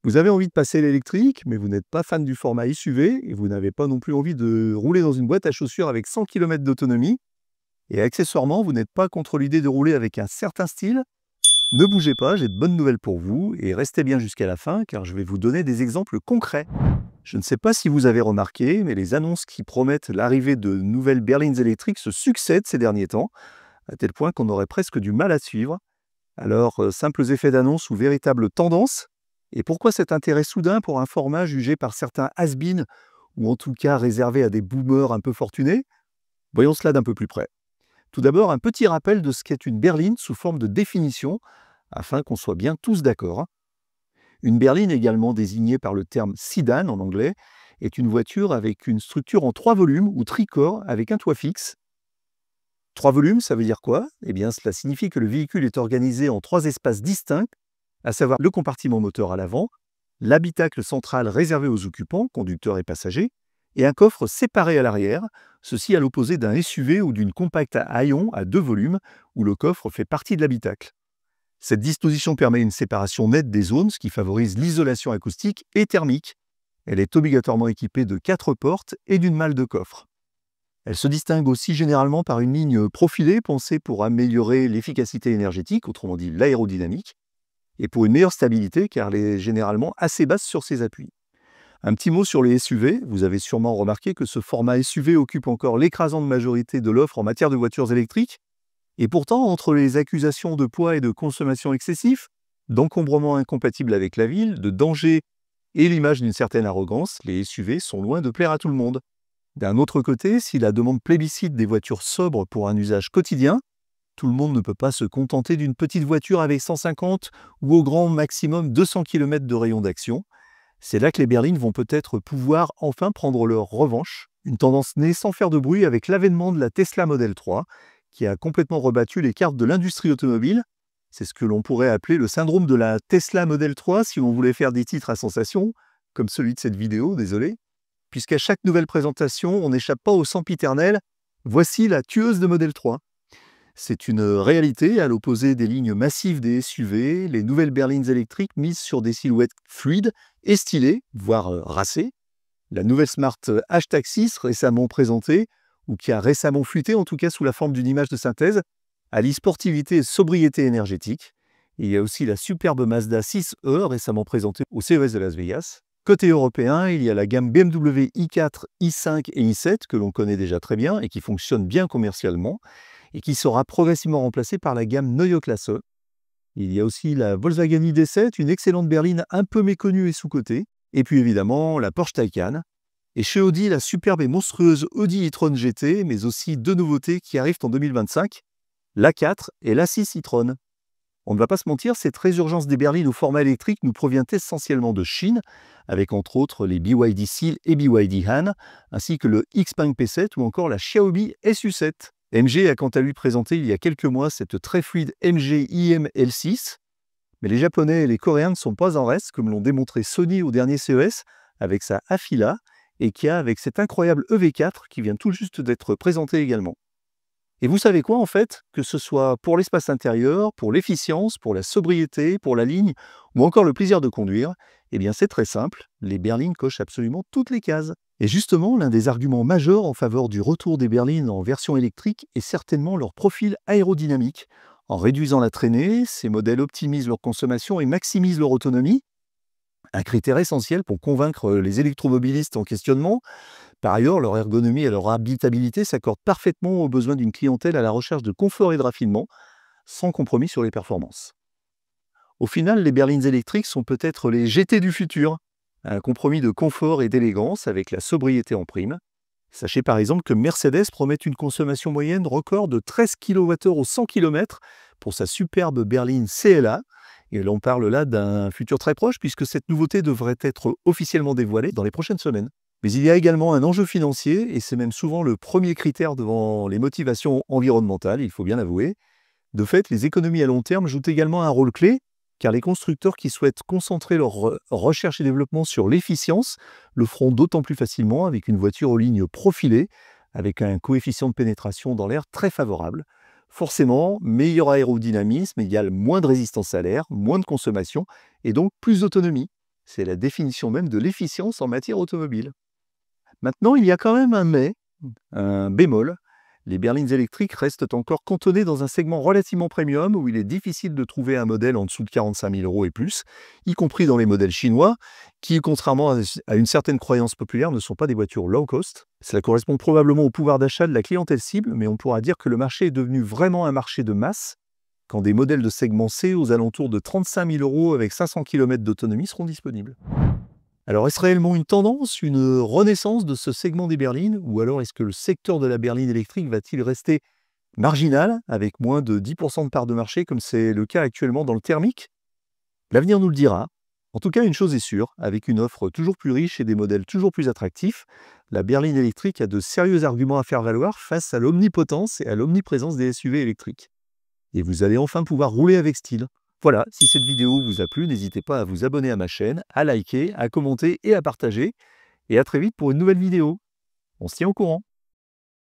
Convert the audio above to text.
Vous avez envie de passer à l'électrique, mais vous n'êtes pas fan du format SUV et vous n'avez pas non plus envie de rouler dans une boîte à chaussures avec 100 km d'autonomie. Et accessoirement, vous n'êtes pas contre l'idée de rouler avec un certain style. Ne bougez pas, j'ai de bonnes nouvelles pour vous et restez bien jusqu'à la fin car je vais vous donner des exemples concrets. Je ne sais pas si vous avez remarqué, mais les annonces qui promettent l'arrivée de nouvelles berlines électriques se succèdent ces derniers temps, à tel point qu'on aurait presque du mal à suivre. Alors, simples effets d'annonce ou véritables tendances? Et pourquoi cet intérêt soudain pour un format jugé par certains has-been, ou en tout cas réservé à des boomers un peu fortunés? Voyons cela d'un peu plus près. Tout d'abord, un petit rappel de ce qu'est une berline sous forme de définition, afin qu'on soit bien tous d'accord. Une berline, également désignée par le terme sedan en anglais, est une voiture avec une structure en 3 volumes ou tricorps avec un toit fixe. 3 volumes, ça veut dire quoi? Eh bien, cela signifie que le véhicule est organisé en 3 espaces distincts, à savoir le compartiment moteur à l'avant, l'habitacle central réservé aux occupants, conducteurs et passagers, et un coffre séparé à l'arrière, ceci à l'opposé d'un SUV ou d'une compacte à haillons à 2 volumes, où le coffre fait partie de l'habitacle. Cette disposition permet une séparation nette des zones, ce qui favorise l'isolation acoustique et thermique. Elle est obligatoirement équipée de 4 portes et d'une malle de coffre. Elle se distingue aussi généralement par une ligne profilée pensée pour améliorer l'efficacité énergétique, autrement dit l'aérodynamique, et pour une meilleure stabilité car elle est généralement assez basse sur ses appuis. Un petit mot sur les SUV, vous avez sûrement remarqué que ce format SUV occupe encore l'écrasante majorité de l'offre en matière de voitures électriques, et pourtant entre les accusations de poids et de consommation excessif, d'encombrement incompatible avec la ville, de danger et l'image d'une certaine arrogance, les SUV sont loin de plaire à tout le monde. D'un autre côté, si la demande plébiscite des voitures sobres pour un usage quotidien, tout le monde ne peut pas se contenter d'une petite voiture avec 150 ou au grand maximum 200 km de rayon d'action. C'est là que les berlines vont peut-être pouvoir enfin prendre leur revanche. Une tendance née sans faire de bruit avec l'avènement de la Tesla Model 3, qui a complètement rebattu les cartes de l'industrie automobile. C'est ce que l'on pourrait appeler le syndrome de la Tesla Model 3 si on voulait faire des titres à sensation, comme celui de cette vidéo, désolé. Puisqu'à chaque nouvelle présentation, on n'échappe pas au sempiternel « Voici la tueuse de Model 3 ». C'est une réalité, à l'opposé des lignes massives des SUV, les nouvelles berlines électriques misent sur des silhouettes fluides et stylées, voire racées. La nouvelle Smart H-Taxis, récemment présentée, ou qui a récemment fuité, en tout cas sous la forme d'une image de synthèse, allie sportivité et sobriété énergétique. Il y a aussi la superbe Mazda 6e, récemment présentée au CES de Las Vegas. Côté européen, il y a la gamme BMW i4, i5 et i7, que l'on connaît déjà très bien et qui fonctionne bien commercialement, et qui sera progressivement remplacée par la gamme Neue Klasse. Il y a aussi la Volkswagen ID.7, une excellente berline un peu méconnue et sous-cotée, et puis évidemment la Porsche Taycan. Et chez Audi, la superbe et monstrueuse Audi e-tron GT, mais aussi 2 nouveautés qui arrivent en 2025, l'A4 et l'A6 e-tron. On ne va pas se mentir, cette résurgence des berlines au format électrique nous provient essentiellement de Chine, avec entre autres les BYD Seal et BYD Han, ainsi que le Xpeng P7 ou encore la Xiaomi SU7. MG a quant à lui présenté il y a quelques mois cette très fluide MG IM L6, mais les Japonais et les Coréens ne sont pas en reste, comme l'ont démontré Sony au dernier CES avec sa Afeela, et Kia avec cette incroyable EV4 qui vient tout juste d'être présentée également. Et vous savez quoi en fait? Que ce soit pour l'espace intérieur, pour l'efficience, pour la sobriété, pour la ligne, ou encore le plaisir de conduire, eh bien c'est très simple, les berlines cochent absolument toutes les cases. Et justement, l'un des arguments majeurs en faveur du retour des berlines en version électrique est certainement leur profil aérodynamique. En réduisant la traînée, ces modèles optimisent leur consommation et maximisent leur autonomie, un critère essentiel pour convaincre les électromobilistes en questionnement. Par ailleurs, leur ergonomie et leur habitabilité s'accordent parfaitement aux besoins d'une clientèle à la recherche de confort et de raffinement, sans compromis sur les performances. Au final, les berlines électriques sont peut-être les GT du futur, un compromis de confort et d'élégance avec la sobriété en prime. Sachez par exemple que Mercedes promet une consommation moyenne record de 13 kWh au 100 km pour sa superbe berline CLA, et l'on parle là d'un futur très proche puisque cette nouveauté devrait être officiellement dévoilée dans les prochaines semaines. Mais il y a également un enjeu financier, et c'est même souvent le premier critère devant les motivations environnementales, il faut bien l'avouer. De fait, les économies à long terme jouent également un rôle clé, car les constructeurs qui souhaitent concentrer leur recherche et développement sur l'efficience le feront d'autant plus facilement avec une voiture aux lignes profilées, avec un coefficient de pénétration dans l'air très favorable. Forcément, meilleur aérodynamisme égale moins de résistance à l'air, moins de consommation, et donc plus d'autonomie. C'est la définition même de l'efficience en matière automobile. Maintenant, il y a quand même un mais, un bémol. Les berlines électriques restent encore cantonnées dans un segment relativement premium où il est difficile de trouver un modèle en dessous de 45 000 € et plus, y compris dans les modèles chinois, qui, contrairement à une certaine croyance populaire, ne sont pas des voitures low cost. Cela correspond probablement au pouvoir d'achat de la clientèle cible, mais on pourra dire que le marché est devenu vraiment un marché de masse, quand des modèles de segment C aux alentours de 35 000 € avec 500 km d'autonomie seront disponibles. Alors, est-ce réellement une tendance, une renaissance de ce segment des berlines, ou alors est-ce que le secteur de la berline électrique va-t-il rester marginal, avec moins de 10% de part de marché, comme c'est le cas actuellement dans le thermique? L'avenir nous le dira. En tout cas, une chose est sûre, avec une offre toujours plus riche et des modèles toujours plus attractifs, la berline électrique a de sérieux arguments à faire valoir face à l'omnipotence et à l'omniprésence des SUV électriques. Et vous allez enfin pouvoir rouler avec style. Voilà, si cette vidéo vous a plu, n'hésitez pas à vous abonner à ma chaîne, à liker, à commenter et à partager. Et à très vite pour une nouvelle vidéo. On se tient au courant.